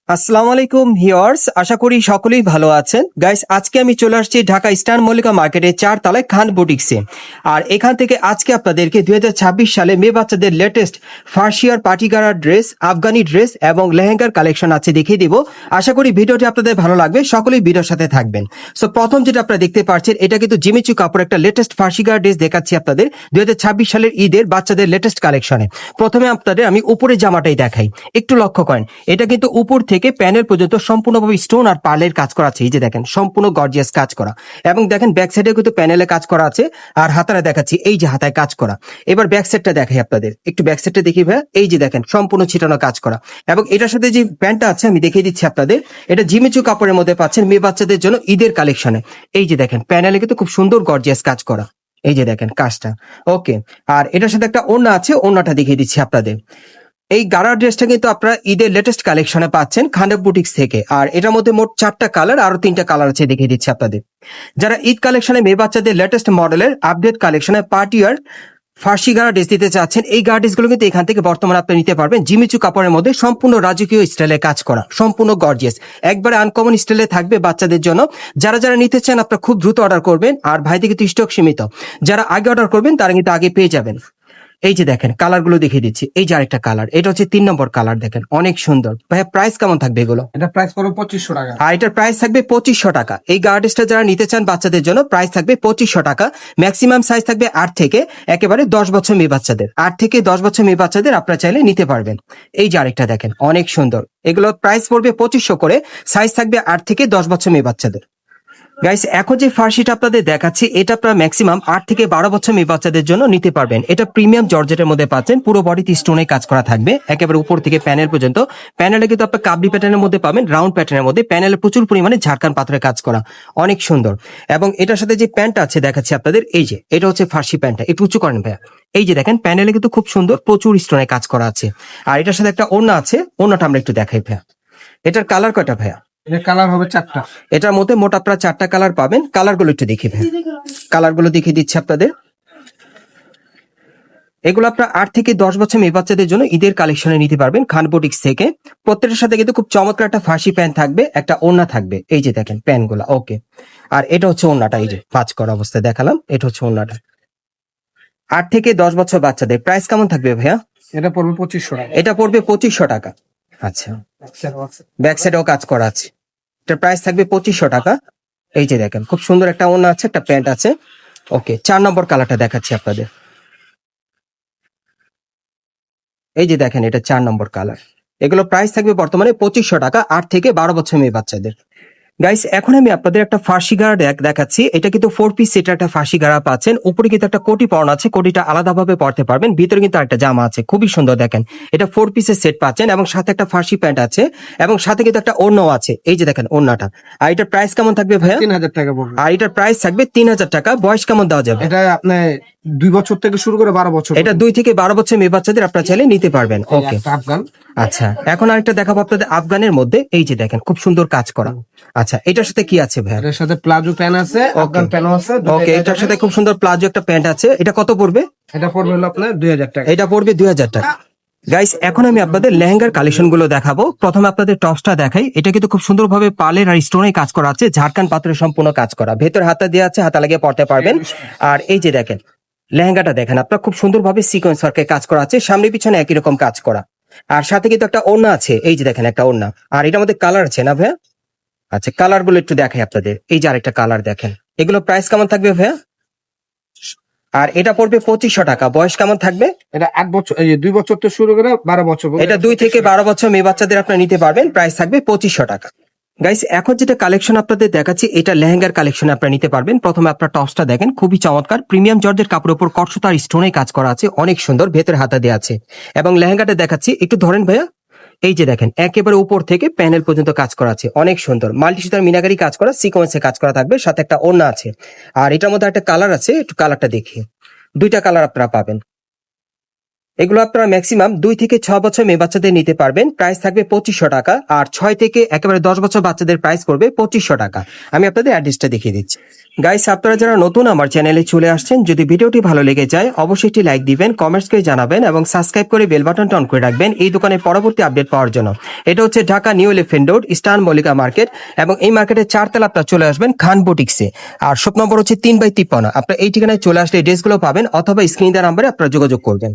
আসসালামু আলাইকুম ভিউয়ার্স, আশা করি সকলেই ভালো আছেন। গাইস, আজকে আমি চলে আসছি ঢাকা ইস্টার্ন মল্লিকা মার্কেটের 4 তলায় খান বুটিক্সে। আর এখান থেকে আজকে আপনাদেরকে 2026 সালে মেয়ে বাচ্চাদের লেটেস্ট ফার্সিয়ার পার্টিগারা ড্রেস, আফগানি ড্রেস এবং লেহেঙ্গার কালেকশন আছে দেখিয়ে দিব। আশা করি ভিডিওটি আপনাদের ভালো লাগবে, সকলেই ভিডিওর সাথে থাকবেন। সো প্রথম যেটা আপনারা দেখতে পাচ্ছেন, এটা কিন্তু জিমিচু কাপড় একটা লেটেস্ট ফার্সিগারা ড্রেস দেখাচ্ছি আপনাদের 2026 সালের ঈদের বাচ্চাদের লেটেস্ট কালেকশনে। প্রথমে আপনাদের আমি উপরে জামাটাই দেখাই, একটু লক্ষ্য করেন। এটা কিন্তু উপর থেকে প্যানেল পর্যন্ত সম্পূর্ণভাবে স্টোন আর পার্লের কাজ করা আছে। এই যে দেখেন, সম্পূর্ণ গর্জিয়াস কাজ করা। এবং দেখেন ব্যাক সাইডে কিন্তু প্যানেলে কাজ করা আছে। আর হাতারা দেখাচ্ছি, এই যে হাতায় কাজ করা। এবার ব্যাক সাইডটা দেখাই আপনাদের, একটু ব্যাক সাইডটা দেখি ভাই। এই যে দেখেন, সম্পূর্ণ ছিটানো কাজ করা। এবং এটার সাথে যে প্যান্টটা আছে আমি দেখিয়ে দিচ্ছি আপনাদের, এটা জিমিচু কাপড়ের মধ্যে পাচ্ছেন মেয়ে বাচ্চাদের জন্য ঈদের কালেকশনে। এই যে দেখেন, প্যানেলে কিন্তু খুব সুন্দর গর্জিয়াস কাজ করা। এই যে দেখেন কাজটা, ওকে। আর এটার সাথে একটা ওড়না আছে, ওড়নাটা দেখিয়ে দিচ্ছি আপনাদের। এই গাড়া ড্রেসটা কিন্তু আপনারা ঈদের লেটেস্ট কালেকশনে পাচ্ছেন খান্ডা বুটিক্স থেকে। আর এটার মধ্যে মোট 4টা কালার, আরো 3টা কালার আছে, দেখিয়ে দিচ্ছি আপনাদের। যারা ঈদ কালেকশনে মেয়ে বাচ্চাদের লেটেস্ট মডেলের আপডেট কালেকশনে পার্টিয়ার ফার্সি গাড়া ড্রেস দিতে চাচ্ছেন, এই গাড়া ড্রেসগুলো কিন্তু এখান থেকে বর্তমানে আপনি নিতে পারবেন। জিমিচু কাপড়ের মধ্যে সম্পূর্ণ রাজকীয় স্টাইলে কাজ করা, সম্পূর্ণ গর্জিয়াস, একবারে আনকমন স্টাইলে থাকবে বাচ্চাদের জন্য। যারা যারা নিতে চান আপনারা খুব দ্রুত অর্ডার করবেন। আর ভাই থেকে স্টক সীমিত, যারা আগে অর্ডার করবেন তারা কিন্তু আগে পেয়ে যাবেন। এই যে দেখেন কালার গুলো দেখিয়ে দিচ্ছি। এই যে আরেকটা কালার, এটা হচ্ছে 3 নম্বর কালার, দেখেন অনেক সুন্দর। ভাইয়া প্রাইস কেমন থাকবে এগুলো? এটা প্রাইস পড়বে 2500 টাকা। আর এটার প্রাইস থাকবে 2500 টাকা। এই গার্ডেসটা যারা নিতে চান বাচ্চাদের জন্য, প্রাইস থাকবে 2500 টাকা। ম্যাক্সিমাম সাইজ থাকবে 8 থেকে একেবারে 10 বছর মেয়ে বাচ্চাদের। 8 থেকে 10 বছর মেয়ে বাচ্চাদের আপনারা চাইলে নিতে পারবেন। এই যে আরেকটা দেখেন, অনেক সুন্দর। এগুলো প্রাইস পড়বে 2500 করে, সাইজ থাকবে 8 থেকে 10 বছর মেয়ে বাচ্চাদের। গাইস, এখন যে ফার্সিটা আপনাদের দেখাচ্ছি, এটা আপনারা ম্যাক্সিমাম 8 থেকে 12 বছর মেয়ে বাচ্চাদের জন্য নিতে পারবেন। এটা প্রিমিয়াম জর্জেটের মধ্যে পাচ্ছেন, পুরো বডিতে স্টোনে কাজ করা থাকবে একেবারে উপর থেকে প্যানেল পর্যন্ত। প্যানেলে কিন্তু আপনার কাবলি প্যাটার্নের মধ্যে পাবেন, রাউন্ড প্যাটার্নের মধ্যে। প্যানেলে প্রচুর পরিমাণে ঝাড়খান পাথরের কাজ করা, অনেক সুন্দর। এবং এটার সাথে যে প্যান্টটা আছে দেখাচ্ছি আপনাদের, এই যে এটা হচ্ছে ফার্সি প্যান্টটা, একটু উঁচু করেন ভাইয়া। এই যে দেখেন, প্যানেলে কিন্তু খুব সুন্দর প্রচুর স্টোনে কাজ করা আছে। আর এটার সাথে একটা ওড়না আছে, ওড়নাটা আমরা একটু দেখাই ভাইয়া। এটার কালার কয়টা ভাইয়া? এর কালার হবে 4টা। এটার মধ্যে মোট আপনারা 4টা কালার পাবেন। কালার গুলো একটু দেখি ভাই, কালার গুলো দেখিয়ে দিচ্ছি আপনাদের। এগুলো আপনার 8 থেকে 10 বছর মেয়ে বাচ্চাদের জন্য ঈদের কালেকশনে নিতে পারবেন খান বুটিক্স থেকে। প্রত্যেকটার সাথে কিন্তু খুব চমৎকার একটা ফার্সি প্যান্ট থাকবে, একটা ওড়না থাকবে। এই যে দেখেন প্যান্ট গুলা, ওকে। আর এটা হচ্ছে ওড়নাটা, এই যে ভাঁজ করা অবস্থায় দেখালাম, এটা হচ্ছে ওড়নাটা। 8 থেকে 10 বছর বাচ্চাদের প্রাইস কেমন থাকবে ভাইয়া? এটা পড়বে 2500 টাকা। এটা পড়বে 2500 টাকা। আচ্ছা, ব্যাক সাইডেও কাজ করা আছে। এটার প্রাইস থাকবে 2500 টাকা। এই যে দেখেন, খুব সুন্দর একটা ওড়না আছে, একটা প্যান্ট আছে, ওকে। 4 নম্বর কালারটা দেখাচ্ছি আপনাদের। এই যে দেখেন, এটা 4 নম্বর কালার। এগুলো প্রাইস থাকবে বর্তমানে 2500 টাকা, 8 থেকে 12 বছর মেয়ে বাচ্চাদের। গাইস, এখন আমি আপনাদের একটা ফার্সি গাড়া দেখাচ্ছি। এটা কিন্তু 4 পিস সেটের একটা ফার্সি গাড়া পাচ্ছেন। উপরে কিন্তু একটা কোটি পরানো আছে, কোটিটা আলাদাভাবে পরতে পারবেন। ভিতরে কিন্তু একটা জামা আছে, খুবই সুন্দর। দেখেন, এটা 4 পিসের সেট পাচ্ছেন এবং সাথে একটা ফার্সি প্যান্ট আছে এবং সাথে কিন্তু একটা ওড়নাও আছে। এই যে দেখেন ওড়নাটা। আর এটার প্রাইস কেমন থাকবে ভাইয়া? 3000 টাকা পড়বে। আর এটার প্রাইস থাকবে 3000 টাকা। বয়স কেমন দেওয়া যাবে? এটা আপনি 2 বছর থেকে শুরু করে 12 বছর। এটা 2 থেকে 12 বছর মেয়ে বাচ্চাদের আপনারা চাইলে নিতে পারবেন, ওকে। আফগান। আচ্ছা, এখন আরেকটা দেখাবো আপনাদের আফগানের মধ্যে। এই যে দেখেন, খুব সুন্দর কাজ করা। আচ্ছা, এটার সাথে কি আছে ভাই? এর সাথে প্লাজো প্যান্ট আছে, আফগান প্যান্ট আছে। ওকে, এটার সাথে খুব সুন্দর প্লাজো একটা প্যান্ট আছে। এটা কত পড়বে? এটা পড়বে হলো আপনার 2000 টাকা। এটা পড়বে 2000 টাকা। গাইস, এখন আমি আপনাদের লেহেঙ্গার কালেকশন গুলো দেখাবো। প্রথমে আপনাদের টপসটা দেখাই। এটা কিন্তু খুব সুন্দরভাবে পার্লের আর স্টোনে কাজ করা আছে, ঝাড়খান পাথরের সম্পূর্ণ কাজ করা। ভেতর হাতা দেওয়া আছে, হাতা লাগিয়ে পড়তে পারবেন। আর এই যে দেখেন লেহেঙ্গাটা দেখেন, আপনার খুব সুন্দরভাবে সিকোয়েন্স ওয়ার্কে কাজ করা আছে, সামনে পিছনে একই রকম কাজ করা। আর সাথে কিন্তু একটা ওড়না আছে, এই যে দেখেন একটা ওড়না। আর এটার মধ্যে কালার আছে না ভাইয়া? আচ্ছা, কালার গুলো একটু দেখাই আপনাদের। এই যে আরেকটা কালার দেখেন। এগুলো প্রাইস কেমন থাকবে ভাইয়া? আর এটা পড়বে 2500 টাকা। বয়স কেমন থাকবে? এটা 8 বছর, এই 2 বছর থেকে শুরু করে 12 বছর। এটা 2 থেকে 12 বছর মেয়ে বাচ্চাদের আপনারা নিতে পারবেন। প্রাইস থাকবে 2500 টাকা। গাইস, এখন যেটা কালেকশন আপনাদের দেখাচ্ছি, এটা লেহেঙ্গার কালেকশন আপনারা নিতে পারবেন। প্রথমে আপনার টপসটা দেখেন, খুবই চমৎকার। প্রিমিয়াম জর্জের কাপড়ের উপর কটসুতার স্টোনে কাজ করা আছে, অনেক সুন্দর। ভেতরে হাতা দেওয়া আছে। এবং লেহেঙ্গাটা দেখাচ্ছি, একটু ধরেন ভাইয়া। এই যে দেখেন, একেবারে উপর থেকে প্যানেল পর্যন্ত কাজ করা আছে, অনেক সুন্দর। মাল্টি সুতার মিনাকারি কাজ করা, সিকোয়েন্সে কাজ করা থাকবে, সাথে একটা ওড়না আছে। আর এটার মধ্যে একটা কালার আছে, একটু কালারটা দেখি। 2টা কালার আপনারা পাবেন। এগুলো আপনারা ম্যাক্সিমাম 2 থেকে 6 বছর মেয়ে বাচ্চাদের নিতে পারবেন। প্রাইস থাকবে 2500 টাকা। আর 6 থেকে একেবারে 10 বছর বাচ্চাদের প্রাইস করবে 2500 টাকা। আমি আপনাদের অ্যাড্রেসটা দেখিয়ে দিচ্ছি। গাইস, আপনারা যারা নতুন আমার চ্যানেলে চলে আসছেন, যদি ভিডিওটি ভালো লেগে যায় অবশ্যই একটি লাইক দিবেন, কমেন্টস করে জানাবেন এবং সাবস্ক্রাইব করে বেল বাটনটা অন করে রাখবেন এই দোকানের পরবর্তী আপডেট পাওয়ার জন্য। এটা হচ্ছে Dhaka new elephant road, eastern Mallika market, এবং এই মার্কেটের 4 তলা আপনারা চলে আসবেন খান বুটিক্সে। আর শপ নম্বর হচ্ছে 3/53। আপনারা এই ঠিকানায় চলে আসলে এই ড্রেসগুলো পাবেন, অথবা স্ক্রিন দেওয়া নাম্বারে আপনারা যোগাযোগ করবেন।